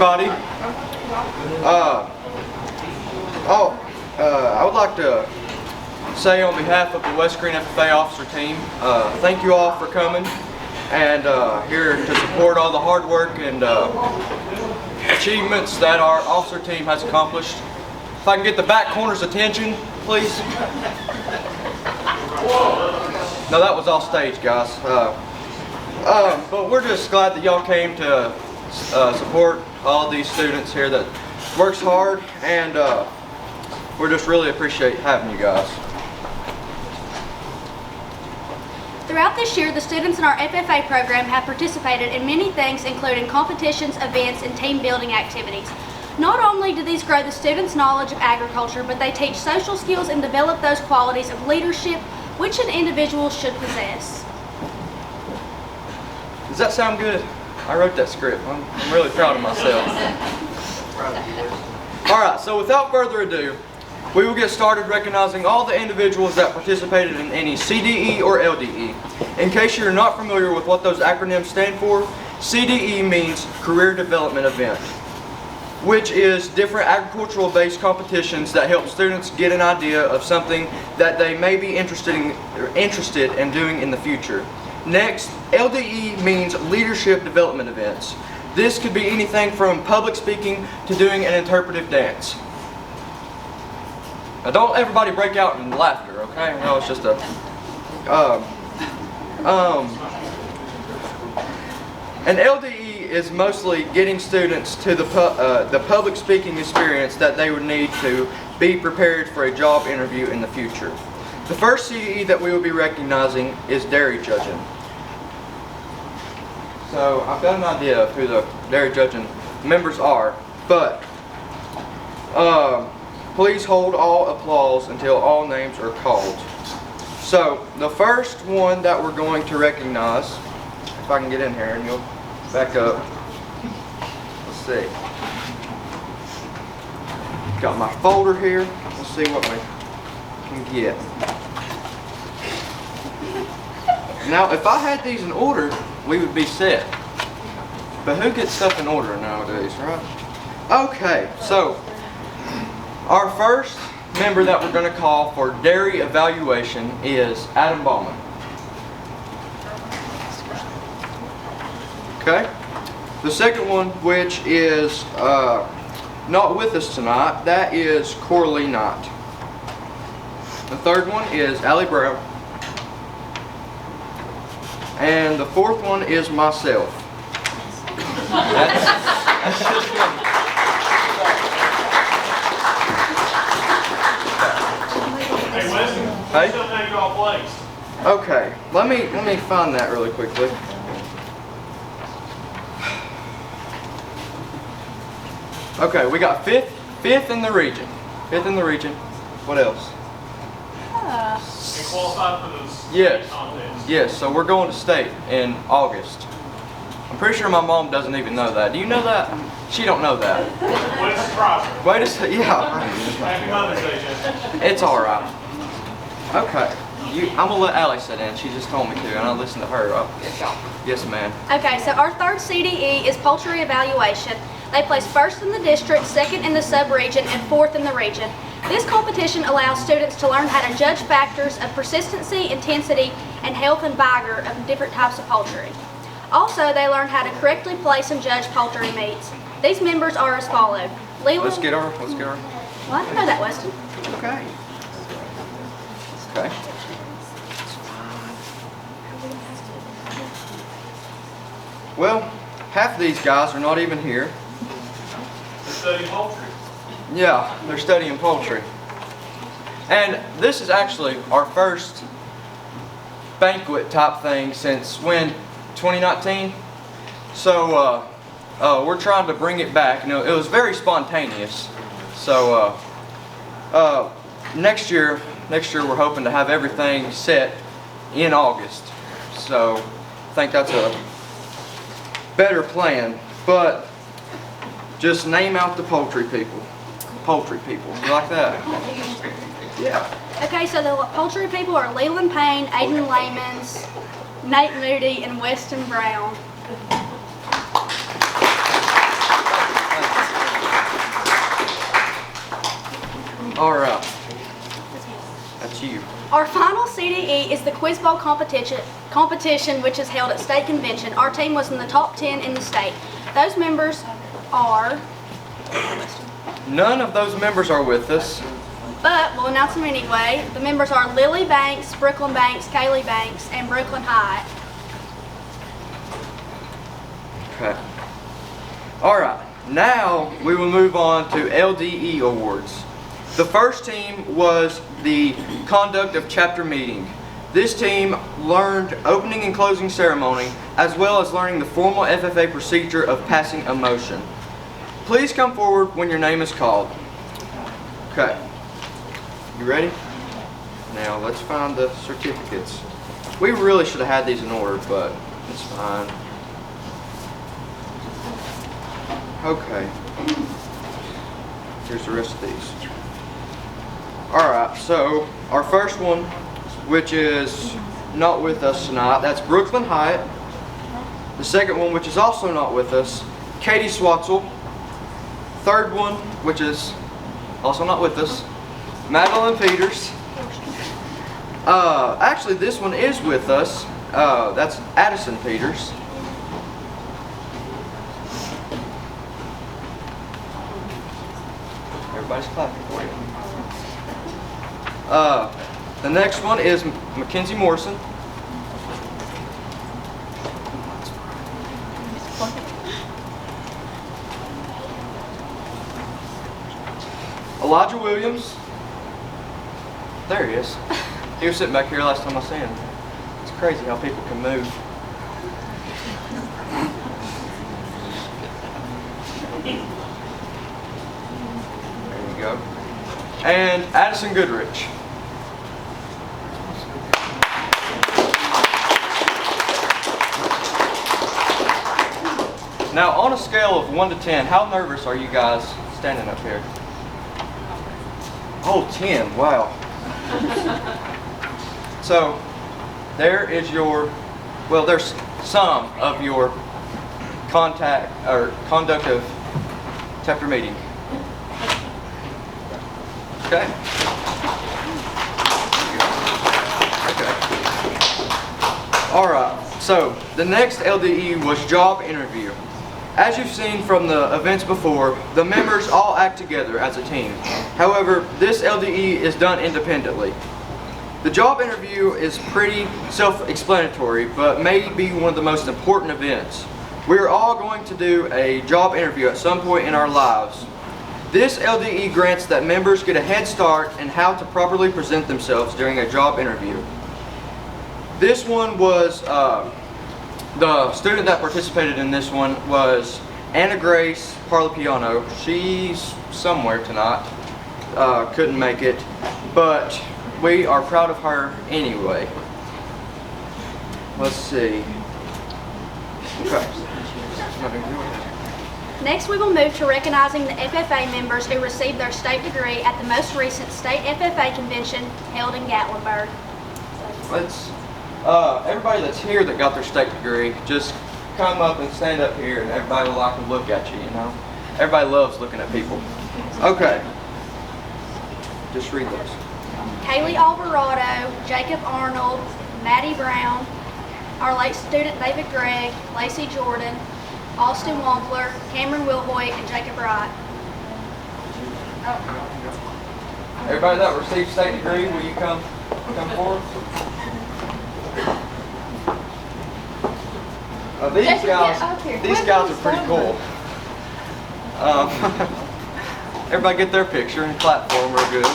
everybody. I would like to say on behalf of the West Greene FFA officer team, thank you all for coming and here to support all the hard work and achievements that our officer team has accomplished. If I can get the back corner's attention, please. No, that was off stage, guys. But we're just glad that y'all came to support all these students here that works hard, and we just really appreciate having you guys. Throughout this year, the students in our FFA program have participated in many things, including competitions, events, and team building activities. Not only do these grow the students' knowledge of agriculture, but they teach social skills and develop those qualities of leadership which an individual should possess. Does that sound good? I wrote that script. I'm really proud of myself. Alright, so without further ado, we will get started recognizing all the individuals that participated in any CDE or LDE. In case you're not familiar with what those acronyms stand for, CDE means Career Development Event, which is different agricultural-based competitions that help students get an idea of something that they may be interested in doing in the future. Next, LDE means Leadership Development Events. This could be anything from public speaking to doing an interpretive dance. Now don't everybody break out in laughter, okay? No, it's just a... An LDE is mostly getting students to the public speaking experience that they would need to be prepared for a job interview in the future. The first CDE that we will be recognizing is dairy judging. So I've got an idea of who the dairy judging members are, but please hold all applause until all names are called. So the first one that we're going to recognize, if I can get in here and you'll back up. Let's see. Got my folder here. Let's see what we can get. Now, if I had these in order, we would be set. But who gets stuff in order nowadays, right? Okay, so our first member that we're going to call for dairy evaluation is Adam Ballman. Okay. The second one, which is not with us tonight, that is Coralie Knott. The third one is Allie Brown. And the fourth one is myself. That's just funny. Hey, Weston, Hey? still think you're all placed. Okay, let me find that really quickly. Okay, we got fifth in the region. Fifth in the region. What else? And qualified for those Yes. contests. Yes, so we're going to state in August. I'm pretty sure my mom doesn't even know that. Do you know that? She don't know that. Way to surprise her. Wait a second, yeah. Happy Mother's Day, Jessica. It's alright. Okay. I'm gonna let Allie sit in. She just told me to, and I listened to her. Yes, ma'am. Okay, so our third CDE is Poultry Evaluation. They place first in the district, second in the sub-region, and fourth in the region. This competition allows students to learn how to judge factors of persistency, intensity, and health and vigor of different types of poultry. Also, they learn how to correctly place and judge poultry meats. These members are as follows. Leland. Let's get her. Well, I didn't know that, Weston. Okay. Okay. Well, half of these guys are not even here. They're studying poultry. Yeah, they're studying poultry. And this is actually our first banquet type thing since when? 2019? So we're trying to bring it back. You know, it was very spontaneous. So next year we're hoping to have everything set in August. So I think that's a better plan. But just name out the poultry people. Poultry people. You like that? Yeah. Okay, so the poultry people are Leland Payne, Aiden Lamans, Nate Moody, and Weston Brown. All right. That's you. Our final CDE is the Quiz Bowl competition, which is held at state convention. Our team was in the top 10 in the state. Those members are, None of those members are with us. but we'll announce them anyway. The members are Lily Banks, Brooklyn Banks, Kaylee Banks, and Brooklyn Hyatt. Okay. All right. Now we will move on to LDE awards. The first team was the conduct of chapter meeting. This team learned opening and closing ceremony, as well as learning the formal FFA procedure of passing a motion. Please come forward when your name is called. Okay. You ready? Now let's find the certificates. We really should have had these in order, but it's fine. Okay. Here's the rest of these. Alright, so our first one, which is not with us tonight, that's Brooklyn Hyatt. The second one, which is also not with us, Katie Swatzel. Third one, which is also not with us, Madeline Peters. Actually, this one is with us. That's Addison Peters. Everybody's clapping for you. The next one is Mackenzie Morrison. Elijah Williams. There he is. He was sitting back here last time I seen him. It's crazy how people can move. There you go. And Addison Goodrich. Now, on a scale of 1 to 10, how nervous are you guys standing up here? Oh, 10, wow. So, there is your, well, there's some of your conduct of chapter meeting. Okay. Okay. All right. So the next LDE was job interview. As you've seen from the events before, the members all act together as a team. However, this LDE is done independently. The job interview is pretty self-explanatory, but may be one of the most important events. We are all going to do a job interview at some point in our lives. This LDE grants that members get a head start in how to properly present themselves during a job interview. This one was, the student that participated in this one was Anna Grace Parlapiano. She's somewhere tonight, couldn't make it, but we are proud of her anyway. Let's see. Okay. Next, we will move to recognizing the FFA members who received their state degree at the most recent state FFA convention held in Gatlinburg. Let's, everybody that's here that got their state degree, just come up and stand up here and everybody will like to look at you, you know? Everybody loves looking at people. Okay. Just read those. Kaylee Alvarado, Jacob Arnold, Maddie Brown, our late student David Gregg, Lacey Jordan, Austin Wampler, Cameron Wilhoit, and Jacob Wright. Everybody that received state degree, will you come forward? These guys are pretty cool. Everybody get their picture and clap for them real good.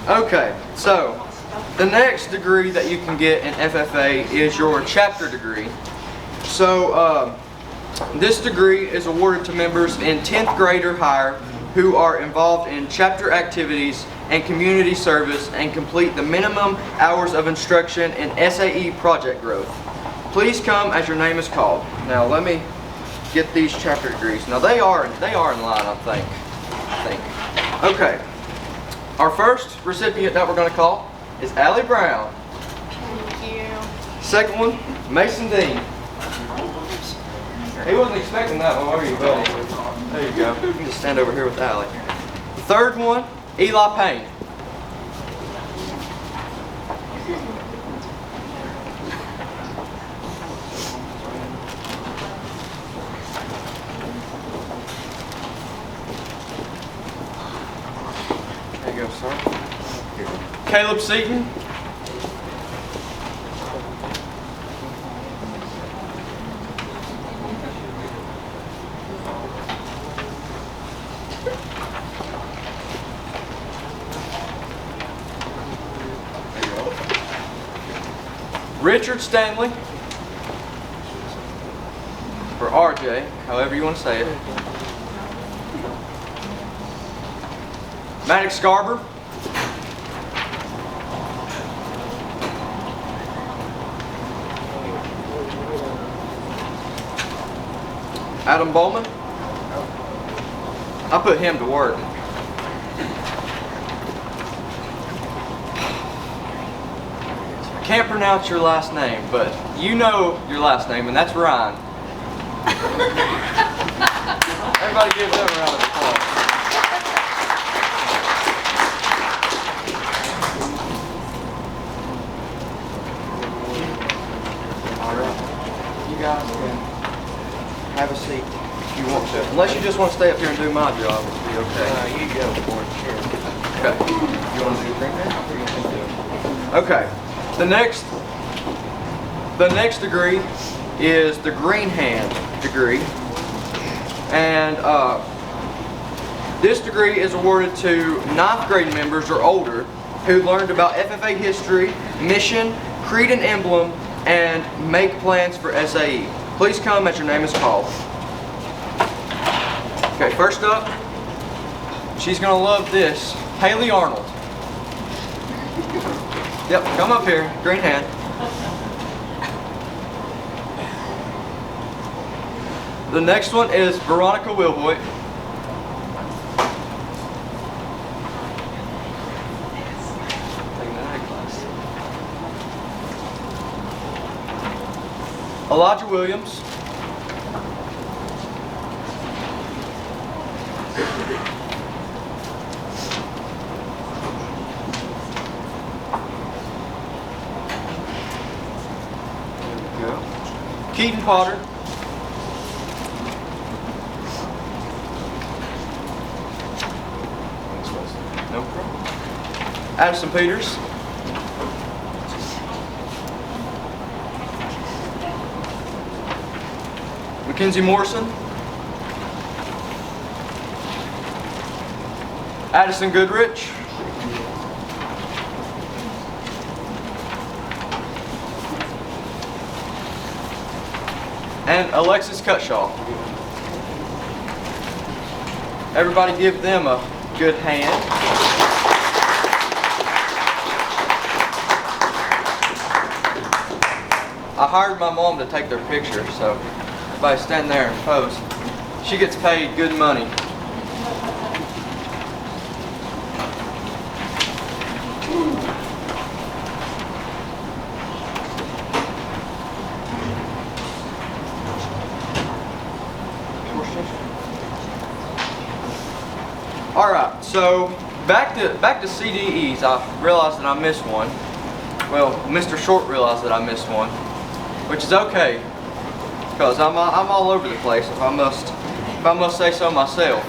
Okay, so the next degree that you can get in FFA is your chapter degree. So this degree is awarded to members in 10th grade or higher who are involved in chapter activities and community service and complete the minimum hours of instruction in SAE project growth. Please come as your name is called. Now let me get these chapter degrees. Now they are in line, I think. Okay. Our first recipient that we're going to call is Allie Brown. Thank you. Second one, Mason Dean. He wasn't expecting that one, were you, buddy? There you go. You can just stand over here with Allie. The third one, Eli Payne. There you go, sir. Caleb Seaton. Richard Stanley, or RJ, however you want to say it. Maddox Garber. Adam Bowman. I put him to work. Can't pronounce your last name, but you know your last name, and that's Ryan. Everybody give them a round of applause. All right, you guys can have a seat if you want to, unless you just want to stay up here and do my job. It'll be okay. You go for it, sure. Okay. You want to do the green man? Or you want me to do it? Okay. The next degree is the Green Hand degree, and this degree is awarded to 9th grade members or older who learned about FFA history, mission, creed and emblem, and make plans for SAE. Please come as your name is called. Okay, first up, she's gonna love this, Haley Arnold. Yep, come up here, Green Hand. The next one is Veronica Wilhoit. Elijah Williams. Keaton Potter. No problem. Addison Peters. Mackenzie Morrison. Addison Goodrich. And Alexis Cutshaw. Everybody give them a good hand. I hired my mom to take their picture, so everybody stand there and pose. She gets paid good money. Alright, so back to CDEs. I realized that I missed one. Well, Mr. Short realized that I missed one, which is okay, because I'm all over the place if I must say so myself.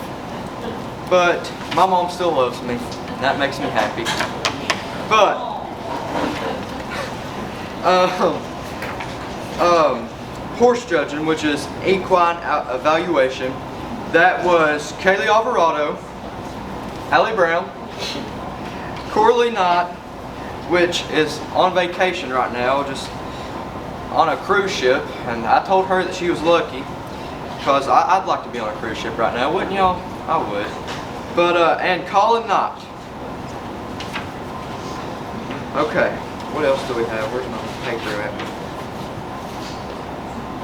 But my mom still loves me, and that makes me happy. But horse judging, which is equine evaluation, that was Kaylee Alvarado, Allie Brown, Coralie Knott, which is on vacation right now, just on a cruise ship, and I told her that she was lucky, because I'd like to be on a cruise ship right now, wouldn't y'all? I would. But, and Colin Knott. Okay, what else do we have? Where's my paper at?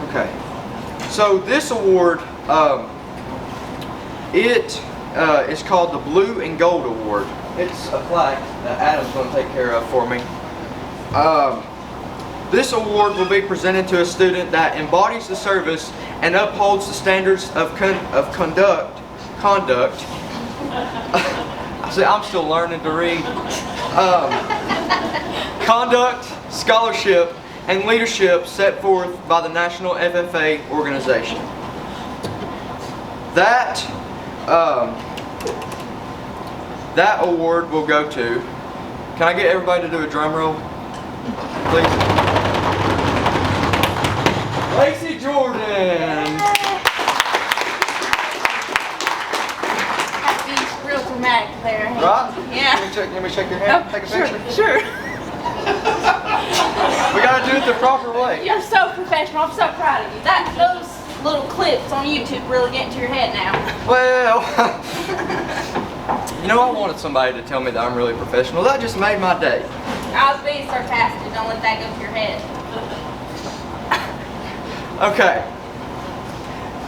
Okay, so this award, it is called the Blue and Gold Award. It's a plaque that Adam's going to take care of for me. This award will be presented to a student that embodies the service and upholds the standards of conduct. I say I'm still learning to read. Conduct, scholarship, and leadership set forth by the National FFA organization. That award will go to. Can I get everybody to do a drum roll, please? Lacey Jordan. Have to be real dramatic there. Hey? Right? Yeah. Let me check your hand. Oh, Take a sure, picture. sure. We gotta do it the proper way. You're so professional. I'm so proud of you. Those little clips on YouTube really get into your head now. Well, you know, I wanted somebody to tell me that I'm really professional. That just made my day. I was being sarcastic. Don't let that go to your head. Okay.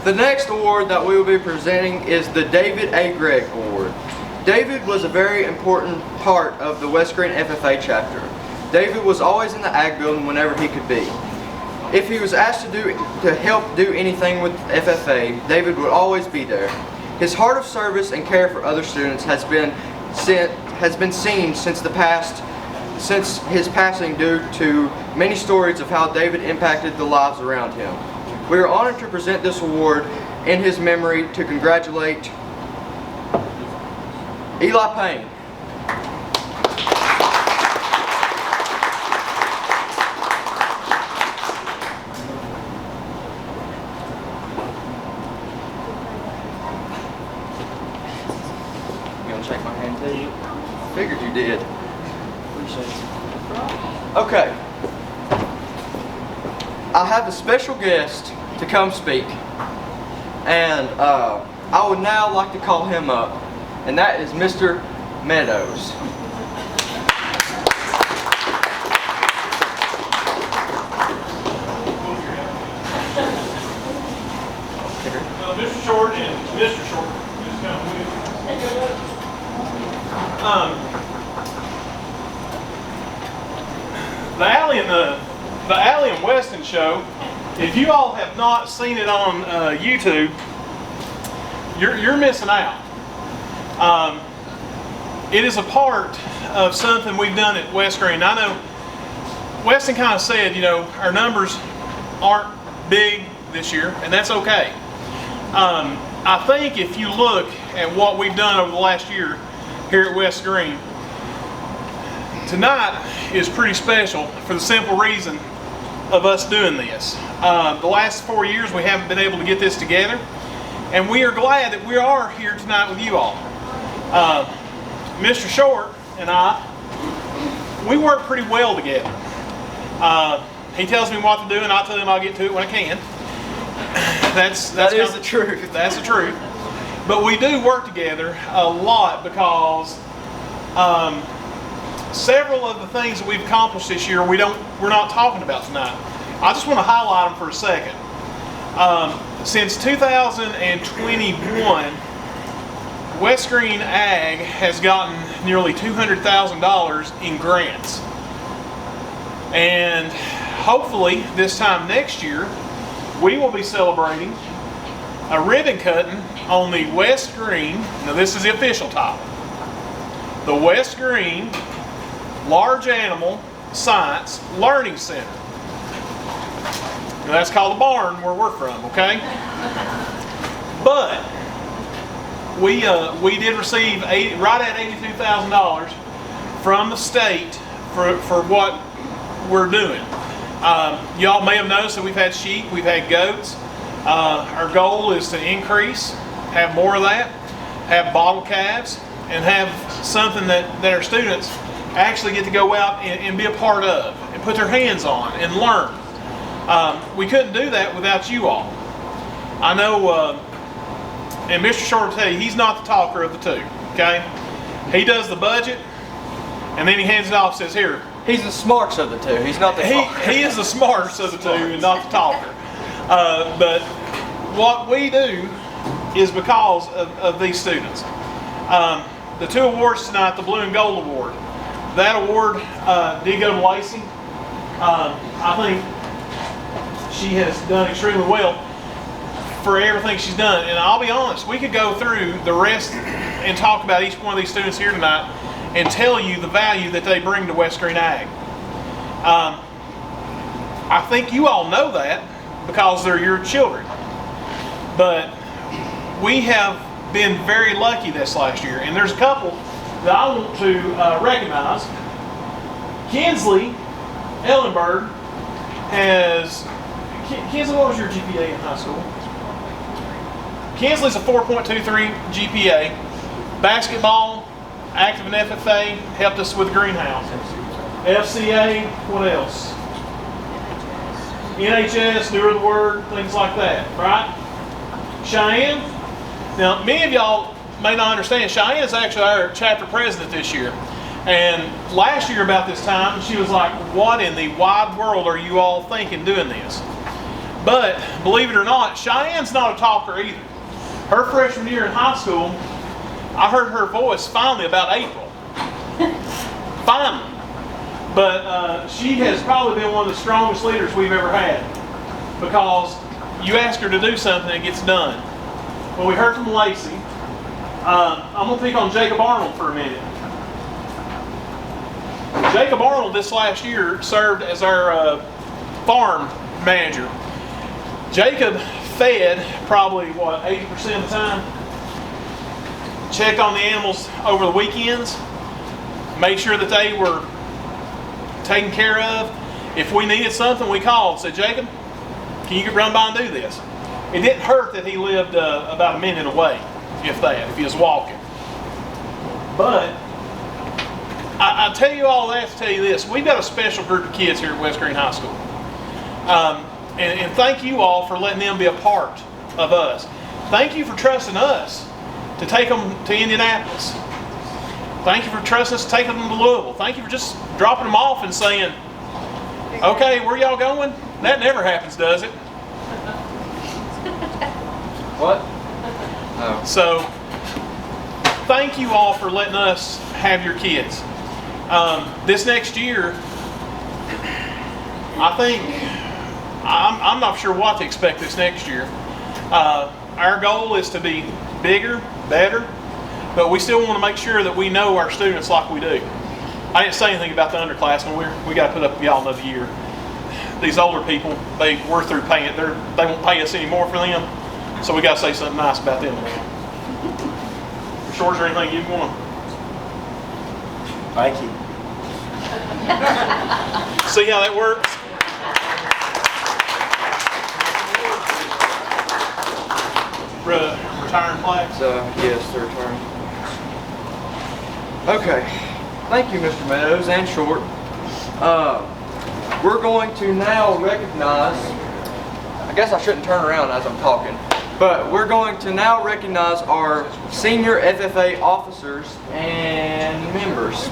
The next award that we will be presenting is the David A. Gregg Award. David was a very important part of the West Greene FFA chapter. David was always in the ag building whenever he could be. If he was asked to help do anything with FFA, David would always be there. His heart of service and care for other students has been seen since his passing due to many stories of how David impacted the lives around him. We are honored to present this award in his memory to congratulate Eli Payne. Shake my hand too. Figured you did. Appreciate it. Okay. I have a special guest to come speak, and I would now like to call him up, and that is Mr. Meadows. Mr. Short and Mr. Short, just come with. The Alley and Weston show, if you all have not seen it on YouTube, you're missing out. It is a part of something we've done at West Greene. I know Weston kind of said, you know, our numbers aren't big this year, and that's okay. I think if you look at what we've done over the last year here at West Greene, tonight is pretty special for the simple reason of us doing this. The last 4 years we haven't been able to get this together, and we are glad that we are here tonight with you all. Mr. Short and I, we work pretty well together. He tells me what to do, and I tell him I'll get to it when I can. That is the truth. That's the truth. But we do work together a lot because several of the things that we've accomplished this year we're not talking about tonight. I just want to highlight them for a second. Since 2021, West Greene Ag has gotten nearly $200,000 in grants, and hopefully this time next year we will be celebrating a ribbon cutting on the West Greene, now this is the official title, the West Greene Large Animal Science Learning Center. Now that's called the barn where we're from, okay? But we did receive right at $82,000 from the state for what we're doing. Y'all may have noticed that we've had sheep, we've had goats. Our goal is to increase, have more of that, have bottle calves, and have something that our students actually get to go out and be a part of, and put their hands on and learn. We couldn't do that without you all. I know, and Mr. Short will tell you, he's not the talker of the two, okay? He does the budget, and then he hands it off and says, here. He's the smarts of the two. He's not the talker. He is the smarts of the two and not the talker. But what we do is because of these students. The two awards tonight, the Blue and Gold Award, that award did go to Lacey. I think she has done extremely well for everything she's done. And I'll be honest, we could go through the rest and talk about each one of these students here tonight and tell you the value that they bring to West Greene Ag. I think you all know that because they're your children. But we have been very lucky this last year, and there's a couple that I want to recognize. Kinsley Ellenberg has, Kinsley, what was your GPA in high school? Kinsley's a 4.23 GPA. Basketball, active in FFA, helped us with the greenhouse. FCA, what else? NHS, newer the word, things like that, right? Cheyenne. Now, many of y'all may not understand, Cheyenne is actually our chapter president this year. And last year about this time, she was like, what in the wide world are you all thinking doing this? But, believe it or not, Cheyenne's not a talker either. Her freshman year in high school, I heard her voice finally about April. Finally. But she has probably been one of the strongest leaders we've ever had, because you ask her to do something and it gets done. Well, we heard from Lacey. I'm going to pick on Jacob Arnold for a minute. Jacob Arnold this last year served as our farm manager. Jacob fed probably, 80% of the time. Checked on the animals over the weekends. Made sure that they were taken care of. If we needed something, we called. Said, Jacob, can you run by and do this? It didn't hurt that he lived about a minute away, if he was walking. But I tell you all that to tell you this. We've got a special group of kids here at West Greene High School. And thank you all for letting them be a part of us. Thank you for trusting us to take them to Indianapolis. Thank you for trusting us to take them to Louisville. Thank you for just dropping them off and saying, okay, where y'all going? That never happens, does it? What? No. So, thank you all for letting us have your kids. This next year, I think, I'm not sure what to expect this next year. Our goal is to be bigger, better, but we still want to make sure that we know our students like we do. I didn't say anything about the underclassmen. We got to put up with y'all another year. These older people, we're through paying. They won't pay us anymore for them, so we got to say something nice about them. Short, is there anything you want to? Thank you. See how that works? Retiring flags? Yes, they're returned. Okay. Thank you, Mr. Meadows and Short. We're going to now recognize, I guess I shouldn't turn around as I'm talking, but we're going to now recognize our senior FFA officers and members.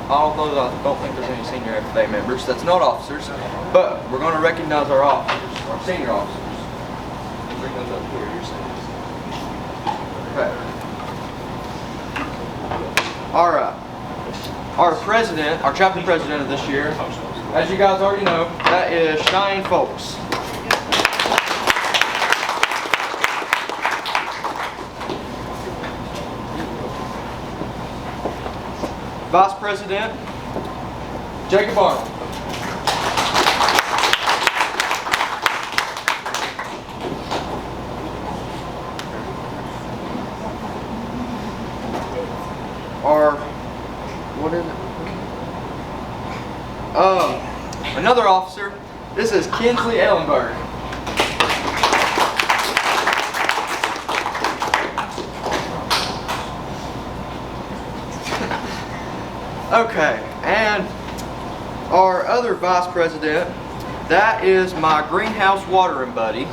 Although I don't think there's any senior FFA members, that's not officers, but we're going to recognize our officers, our senior officers. Bring those up here. Okay. All right. Our president, our chapter president of this year, as you guys already know, that is Cheyenne Folks. Vice President, Jacob Arnold. What is it? Another officer. This is Kinsley Ellenberg. Okay, and our other vice president, that is my greenhouse watering buddy,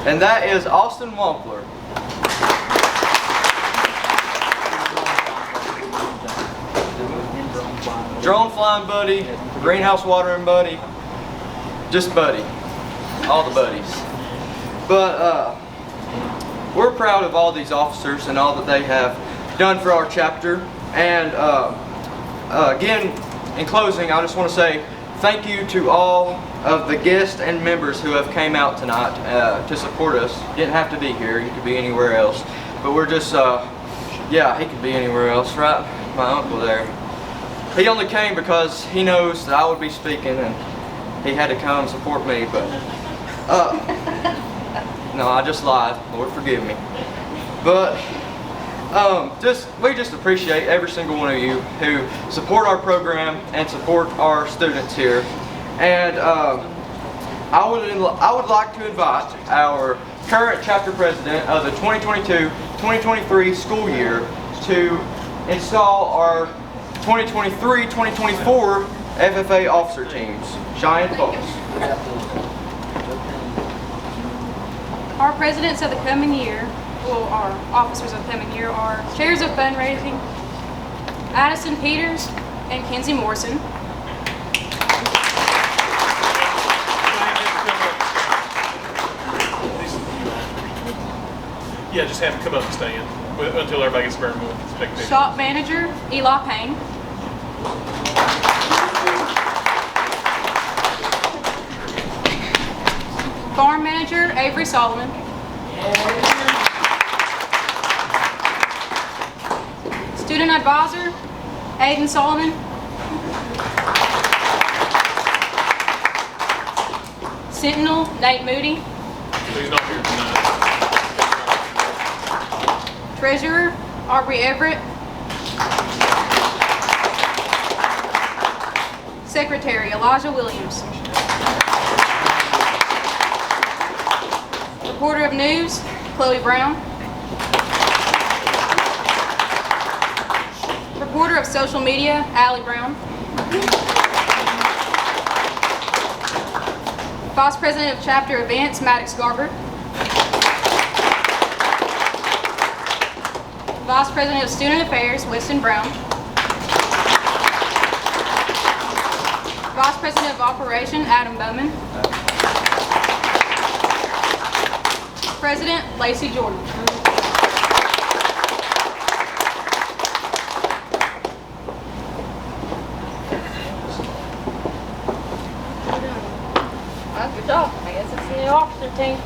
and that is Austin Wampler. Drone flying buddy, greenhouse watering buddy, just buddy, all the buddies. But we're proud of all these officers and all that they have done for our chapter. And again, in closing, I just want to say thank you to all of the guests and members who have came out tonight to support us. You didn't have to be here, you could be anywhere else. But we're just, yeah, he could be anywhere else, right? My uncle there. He only came because he knows that I would be speaking and he had to come support me, but, no, I just lied. Lord forgive me. But, we just appreciate every single one of you who support our program and support our students here. And I would like to invite our current chapter president of the 2022-2023 school year to install our 2023-2024 FFA officer teams. Cheyenne Fox. Our presidents of the coming year, well, our officers of the coming year are chairs of fundraising, Addison Peters and Kenzie Morrison. Yeah, just have them come up and stand until everybody gets there and we'll take a picture. Shop manager, Eli Payne. Farm manager, Avery Solomon. Student advisor, Aiden Solomon. Sentinel, Nate Moody. He's not here tonight. Treasurer, Aubrey Everett. Secretary, Elijah Williams. Reporter of news, Chloe Brown. Reporter of social media, Allie Brown. Vice President of chapter events, Maddox Garber. Vice President of Student Affairs, Weston Brown. Vice President of Operation, Adam Bowman. President, Lacey Jordan. Good job. I guess it's the new officer team.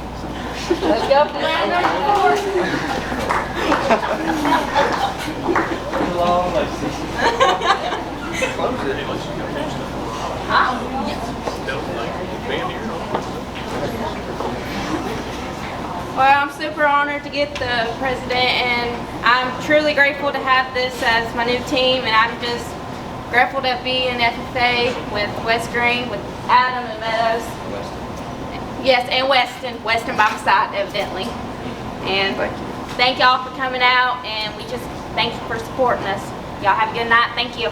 Let's go for round number 4. Well, I'm super honored to get the president, and I'm truly grateful to have this as my new team, and I'm just grateful to be in FFA with West Greene, with Adam and Meadows. Yes, and Weston by my side, evidently. And thank y'all for coming out, and we just thank you for supporting us. Y'all have a good night. Thank you.